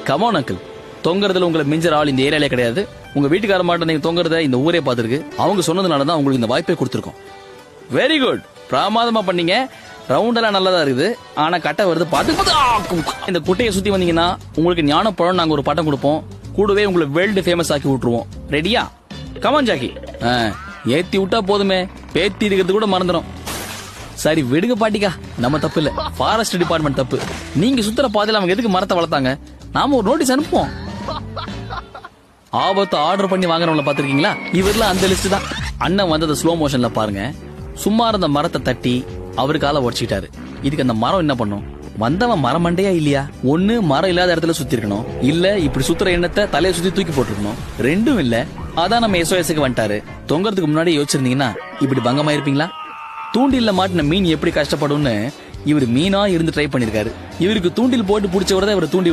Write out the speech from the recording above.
Come on uncle, தொங்குறதுல உங்களை மிஞ்சர் ஆள் இந்த ஏரியாலே கிடையாது. உங்க வீட்டுக்கார மாட்ட நீங்க தொங்குறத இந்த ஊரே பார்த்திருக்கு. அவங்க சொன்னதுனாலதான் உங்களுக்கு இந்த வாய்ப்பை கொடுத்துருக்கோம். வெரி குட், பிரமாதமா பண்ணீங்க. ரவுண்ட் எல்லாம் நல்லதா இருக்குது, ஆனா கட்டை வருது பாத்து. இந்த குட்டையை சுத்தி வந்தீங்கன்னா உங்களுக்கு ஞான பழம் நாங்க ஒரு பட்டம் கொடுப்போம். கூடவே உங்களை வேர்ல்டு ஃபேமஸ் ஆக்கி விட்டுருவோம். ரெடியா? Come on Jackie. ஏத்தி விட்டா போதுமே, பேத்தி இருக்கிறது கூட மறந்துடும். சரி விடுங்க பாட்டிக்கா, நம்ம தப்பு இல்ல, ஃபாரஸ்ட் டிபார்ட்மெண்ட் தப்பு. நீங்க சுத்துற பாதையில அவங்க எதுக்கு மரத்தை வளர்த்தாங்க? நாம ஒரு நோட்டீஸ் அனுப்புவோம். ஆபத்து ஆர்டர் பண்ணி வாங்குறவங்கள பாத்திருக்கீங்களா? இவரெல்லாம் அந்த லிஸ்ட் தான். அண்ணன் வந்ததை ஸ்லோ மோஷன்ல பாருங்க. சும்மா இருந்த மரத்தை தட்டி அவரு கால உடச்சிட்டாரு. இதுக்கு அந்த மரம் என்ன பண்ணும்? வந்தவன் மரம் மண்டையா இல்லையா? ஒண்ணு மரம் இல்லாத இடத்துல சுத்தி இருக்கணும், இல்ல இப்படி சுத்துற எண்ணத்தை தலையை சுத்தி தூக்கி போட்டுருக்கணும். ரெண்டும் இல்ல. அதான் நம்ம SOSக்கு வந்துட்டாரு. தொங்கறதுக்கு முன்னாடி யோசிச்சிருந்தீங்கன்னா இப்படி பங்கமா இருப்பீங்களா? தூண்டில்ல மாட்டின மீன் எப்படி கஷ்டப்படும்னு இவர் மீனா இருந்து ட்ரை பண்ணிருக்காரு. இவருக்கு தூண்டில் போட்டு பிடிச்ச விட இவர் தூண்டி